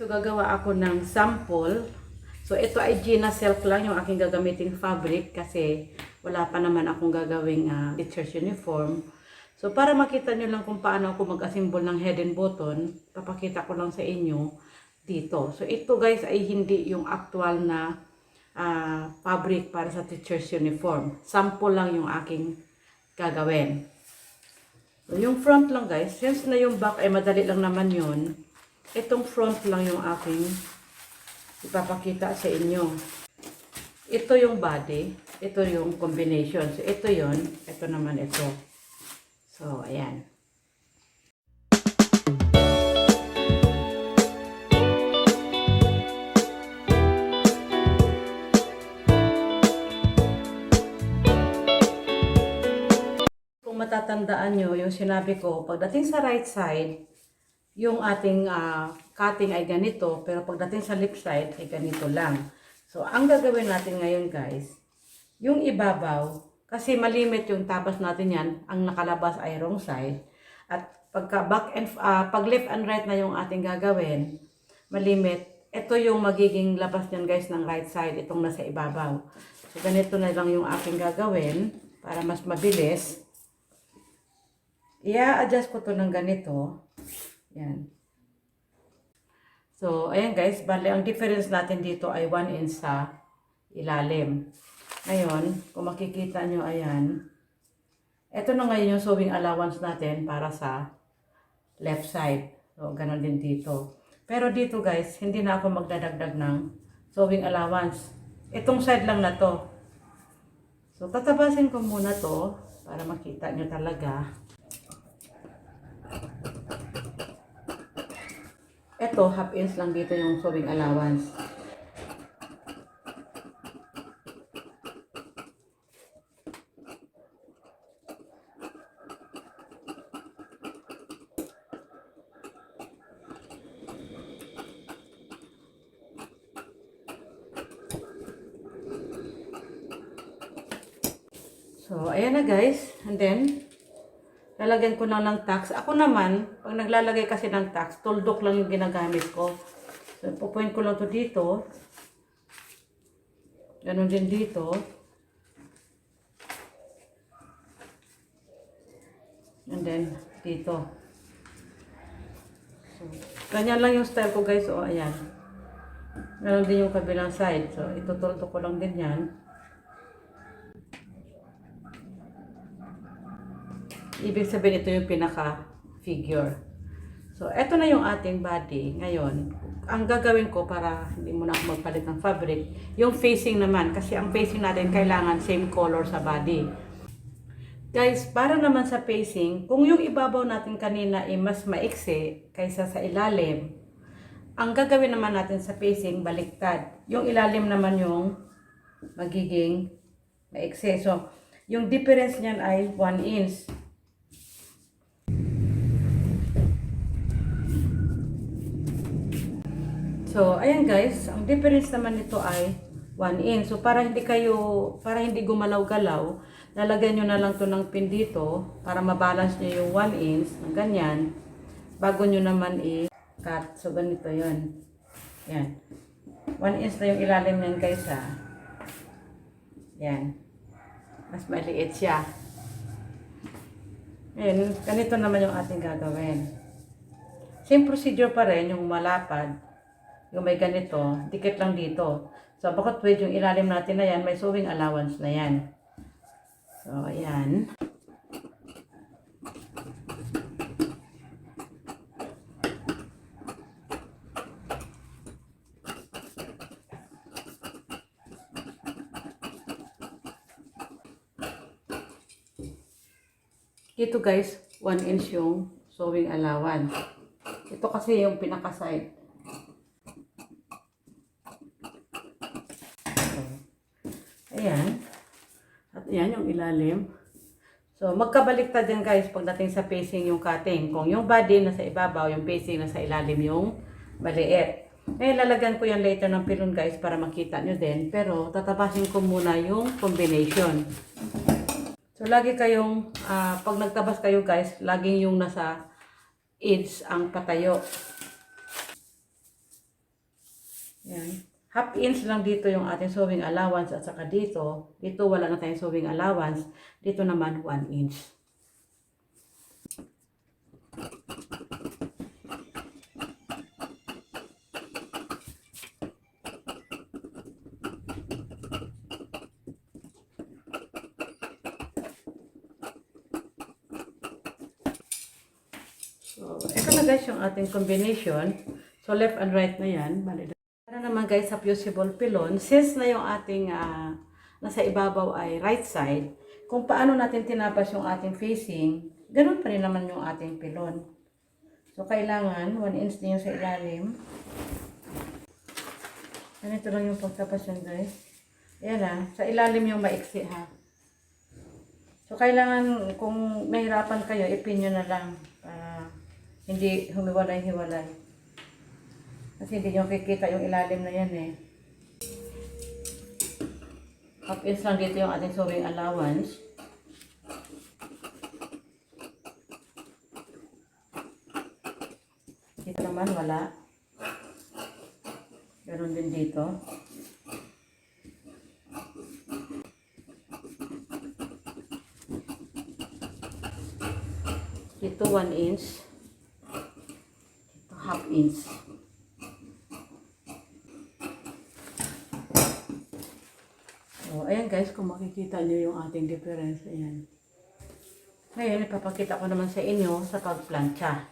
So, gagawa ako ng sample. So, ito ay Gina Silk lang yung aking gagamiting fabric kasi wala pa naman akong gagawing teacher's uniform. So, para makita nyo lang kung paano ako mag-assemble ng head and button, papakita ko lang sa inyo dito. So, ito guys ay hindi yung actual na fabric para sa teacher's uniform. Sample lang yung aking gagawin. So, yung front lang guys, since na yung back ay madali lang naman yun, itong front lang yung aking ipapakita sa inyo. Ito yung body, ito yung combination. So, ito yun, ito naman ito. So, ayan. Kung matatandaan nyo, yung sinabi ko, pagdating sa right side, yung ating cutting ay ganito, pero pagdating sa left side ay ganito lang. So, ang gagawin natin ngayon guys, yung ibabaw, kasi malimit yung tapas natin yan, ang nakalabas ay wrong side. At pagka pag left and right na yung ating gagawin, malimit, ito yung magiging labas niyan guys ng right side, itong nasa ibabaw. So, ganito na lang yung aking gagawin para mas mabilis. I-adjust ko to ng ganito. Yan. So, ayan guys, bali ang difference natin dito ay 1 inch sa ilalim. Ngayon, kung makikita nyo, ayan. Ito na ngayon yung sewing allowance natin para sa left side. So, ganun din dito. Pero dito guys, hindi na ako magdadagdag ng sewing allowance. Itong side lang na to. So, tatabasin ko muna to para makita nyo talaga. Ito, half inch lang dito yung sewing allowance. So, ayan na guys. And then, lalagyan ko na ng tacks. Ako naman, pag naglalagay kasi ng tacks, tuldok lang yung ginagamit ko. So, pupuin ko lang to dito. Ganon din dito. And then, dito. So, ganyan lang yung style ko guys. O, ayan. Ganon din yung kabilang side. So, itutuldok ko lang din yan. Ibig sabihin ito yung pinaka-figure. So, ito na yung ating body. Ngayon, ang gagawin ko para hindi mo na ako magpalit ng fabric, yung facing naman. Kasi ang facing natin kailangan same color sa body. Guys, para naman sa facing, kung yung ibabaw natin kanina ay mas maiksi kaysa sa ilalim, ang gagawin naman natin sa facing, baliktad. Yung ilalim naman yung magiging maiksi. So, yung difference niyan ay 1 inch. So, ayan guys, ang difference naman nito ay 1 inch. So, para hindi gumalaw-galaw, lalagyan nyo na lang to ng pin dito para mabalance nyo yung 1 inch, ng ganyan, bago nyo naman i-cut. So, ganito yun. Yan. 1 inch na yung ilalim yan guys ha. Yan. Mas maliit siya. Ayan, ganito naman yung ating gagawin. Same procedure pa rin, yung malapad. Yung may ganito, dikit lang dito. So, bakit pwede yung ilalim natin na yan, may sewing allowance na yan. So, ayan. Dito guys, 1 inch yung sewing allowance. Ito kasi yung pinaka-side. Ayan. At ayan yung ilalim. So, magkabaliktad din guys pagdating sa facing yung cutting. Kung yung body nasa ibabaw, yung facing nasa ilalim yung maliit. Ngayon, lalagyan ko yan later ng pilon guys para makita nyo din. Pero, tatapasin ko muna yung combination. So, lagi kayong, pag nagtabas kayo guys, laging yung nasa edge ang patayo. Yan. Half inch lang dito yung ating sewing allowance at saka dito wala na tayong sewing allowance. Dito naman 1 inch. So, ito na guys yung ating combination. So, left and right na yan. Para naman guys sa fusible pilon, since na yung ating nasa ibabaw ay right side, kung paano natin tinapas yung ating facing, ganun pa rin naman yung ating pilon. So, kailangan 1 inch din yung sa ilalim. Ganito lang yung pagtapas yan guys. Ayan sa ilalim yung maiksi ha. So, kailangan kung mahirapan kayo, ipin nyo na lang. Hindi humiwalay-hiwalay. Kasi hindi nyo kikita yung ilalim na yan eh. Half inch lang dito yung ating sewing allowance. Dito naman wala. Ganon din dito. Dito 1 inch. Dito half inch. So, ayan guys, kung makikita nyo yung ating difference, ayan. Ngayon, ipapakita ko naman sa inyo sa pagplancha.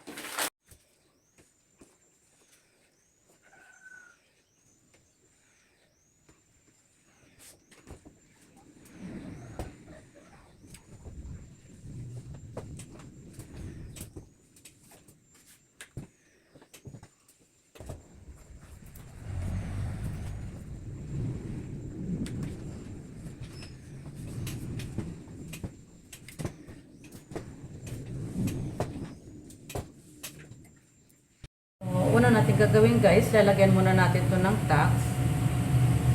Una natin gagawin guys, lalagyan muna natin to ng tacks.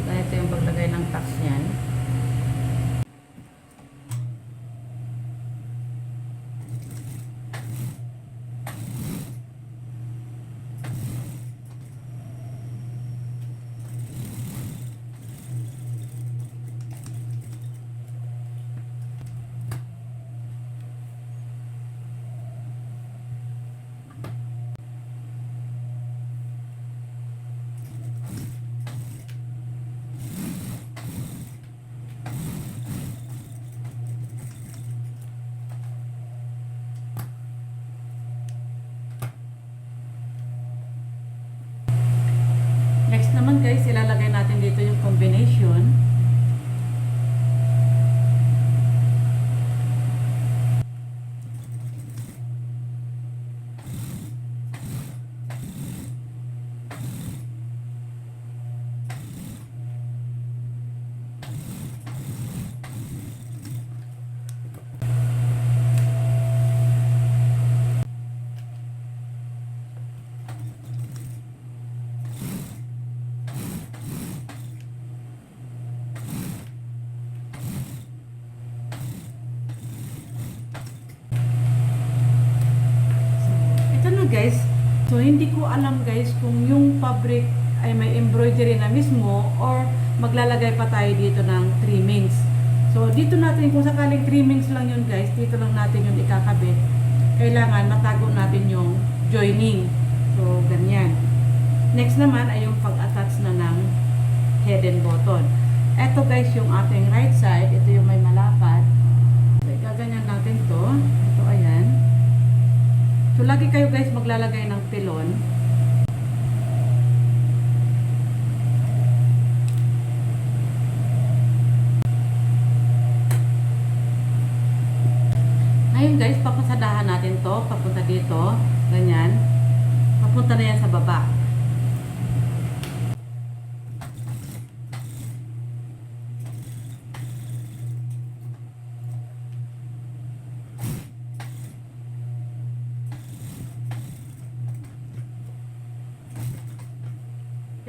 Ito yung paglagay ng tacks niyan. Next naman guys, ilalagay natin dito yung combination. Guys, so hindi ko alam guys kung yung fabric ay may embroidery na mismo or maglalagay pa tayo dito ng trimmings. So dito natin, kung sakaling trimmings lang yun guys, dito lang natin yung ikakabit. Kailangan matago natin yung joining. So ganyan. Next naman ay yung pag-attach na ng head and button. Ito guys yung ating right side, ito yung may malapad. So igaganyan natin to. Ito ayan. So, lagi kayo guys maglalagay ng pilon. Ngayon guys, papasadahan natin to, papunta dito, ganyan. Papunta na yan sa baba.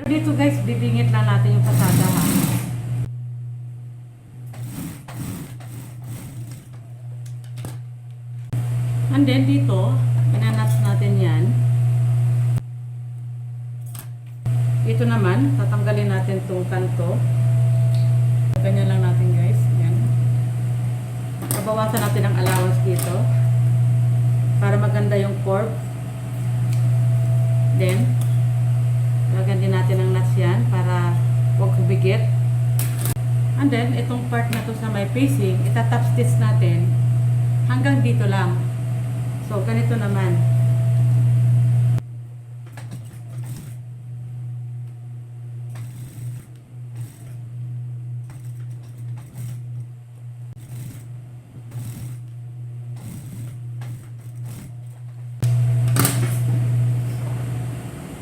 Dito guys, bibingit lang natin yung pasada ha. And then dito, inanats natin yan. Ito naman, tatanggalin natin itong kanto. Ganyan lang natin guys. Yan. Babawasan natin ang allowance dito. Para maganda yung curve. Then, lagyan din natin ang nuts yan para huwag kubigit. And then, itong part na to sa may facing, itatap stitch natin hanggang dito lang. So, ganito naman.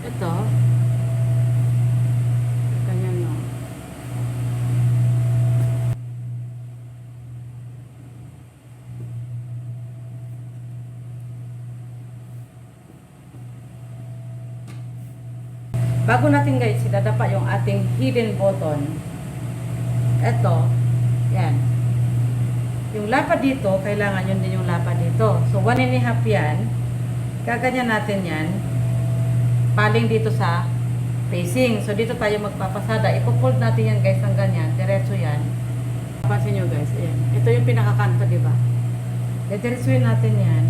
Ito, ganyan no. Bago natin guys, idadapa yung ating hidden button. Ito, yan. Yung lapad dito, kailangan yun din yung lapad dito. So, 1.5 yan. Gaganyan natin yan. Paling dito sa facing. So, dito tayo magpapasada. Ipo-fold natin yan guys ng ganyan. Diretso yan. Pansin nyo guys, ayan. Ito yung pinakakanto, diba? Diretsuin natin yan.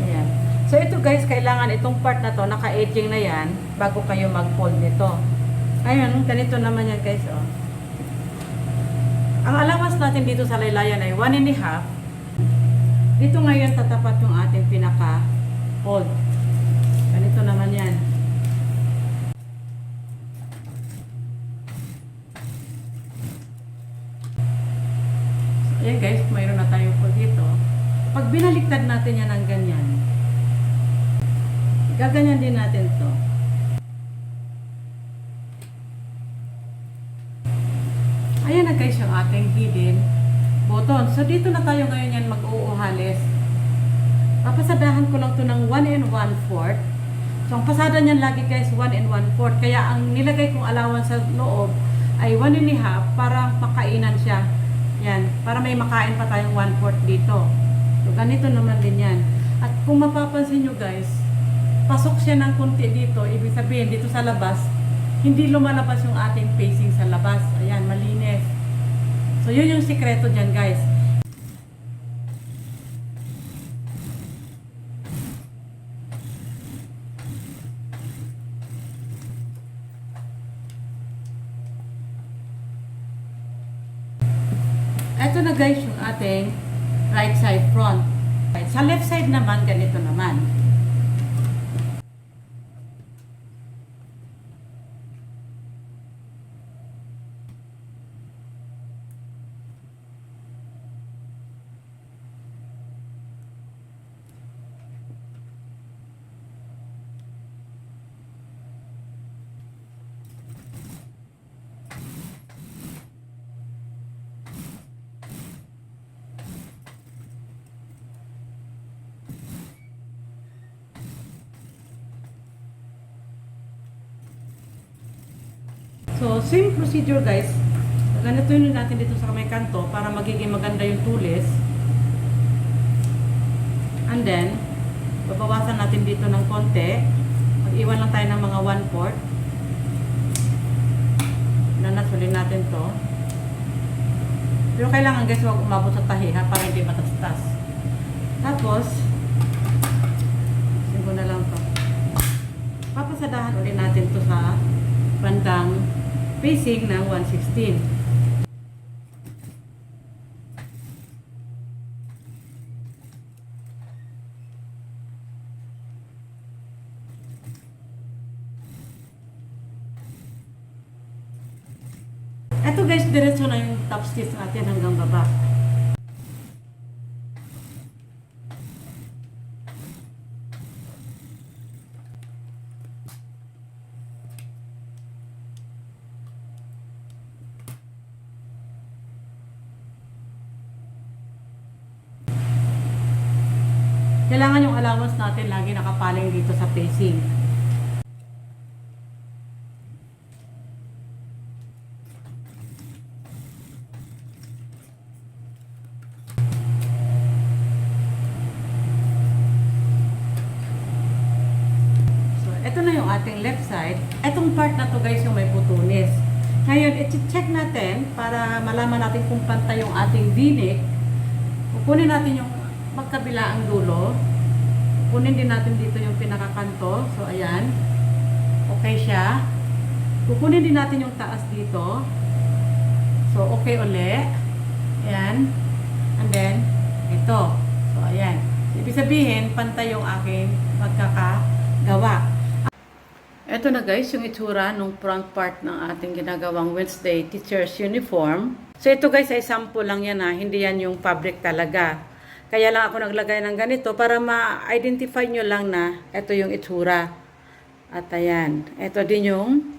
Ayan. So, ito guys, kailangan itong part na to, naka-edging na yan, bago kayo mag-fold nito. Ayun, ganito naman yan guys, oh. Ang allowance natin dito sa laylayan ay 1.5. Dito ngayon tatapat yung ating pinaka-fold. Ganito naman yan. So, ayan guys, mayroon na tayong fold dito. Pag binaliktad natin yan ng ganyan, gaganyan din natin to. Ayan na guys yung ating hidden button. So, dito na tayo ngayon yan mag-uuhalis. Papasadahan ko lang to ng 1 1/4. So, ang pasada niyan lagi guys, 1 1/4. Kaya, ang nilagay kong allowance sa loob ay 1.5 para makainan siya. Yan. Para may makain pa tayong 1/4 dito. So, ganito naman din yan. At kung mapapansin nyo guys, pasok siya ng konti dito. Ibig sabihin, dito sa labas, hindi lumalabas yung ating facing sa labas. Ayan, malinis. So, yun yung sikreto dyan, guys. Ito na guys, yung ating right side front. Sa left side naman, ganito naman. So, same procedure guys. Ganito yun natin dito sa may kanto para magiging maganda yung tulis. And then, babawasan natin dito ng konti. Mag-iwan lang tayo ng mga 1/4. Nanasulin natin to. Pero kailangan guys, huwag umabot sa tahi ha, para hindi matastas. Tapos, singgo na lang to. Papasadahan ulit natin to sa bandang facing ng 1/16. Ito guys, diretso na yung top stitch natin hanggang baba. Kailangan yung allowance natin lagi nakapaling dito sa facing. ito na yung ating left side. Itong part na to guys yung may butunis. Ngayon, i-check natin para malaman natin kung pantay yung ating V-neck. Kukunin natin yung magkabilaang dulo. Kukunin din natin dito yung pinakakanto. So, ayan. Okay siya. Kukunin din natin yung taas dito. So, okay uli. Ayan. And then, ito. So, ayan. Ibig sabihin, pantay yung aking magkakagawa. Ito na guys, yung itsura ng front part ng ating ginagawang Wednesday teacher's uniform. So, ito guys ay sample lang yan ha. Hindi yan yung fabric talaga. Kaya lang ako naglagay ng ganito para ma-identify nyo lang na ito yung itsura. At ayan. Ito din yung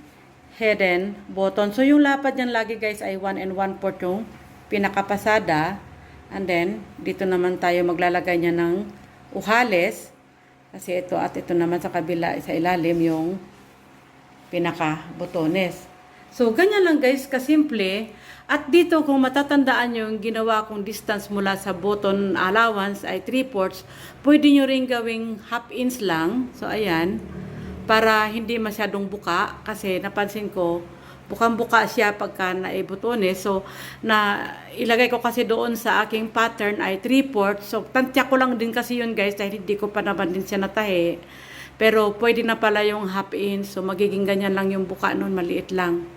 hidden button. So, yung lapad niyan lagi guys ay 1 1/4 yung pinakapasada. And then, dito naman tayo maglalagay niya ng uhales. Kasi ito at ito naman sa kabila, sa ilalim yung pinaka-botones. So, ganyan lang guys, kasimple. At dito, kung matatandaan nyo, yung ginawa kong distance mula sa button allowance ay 3/4. Pwede nyo rin gawing 1/2 inch lang. So, ayan. Para hindi masyadong buka. Kasi napansin ko, bukang-buka siya pagka naibutones. So, ilagay ko kasi doon sa aking pattern ay 3/4. So, tantya ko lang din kasi yun guys dahil hindi ko pa naman din siya natahi. Pero, pwede na pala yung 1/2 inch. So, magiging ganyan lang yung buka noon, maliit lang.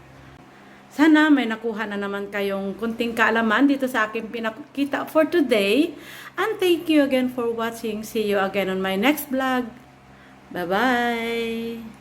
Sana may nakuha na naman kayong kunting kaalaman dito sa aking pinakita for today. And thank you again for watching. See you again on my next vlog. Bye-bye!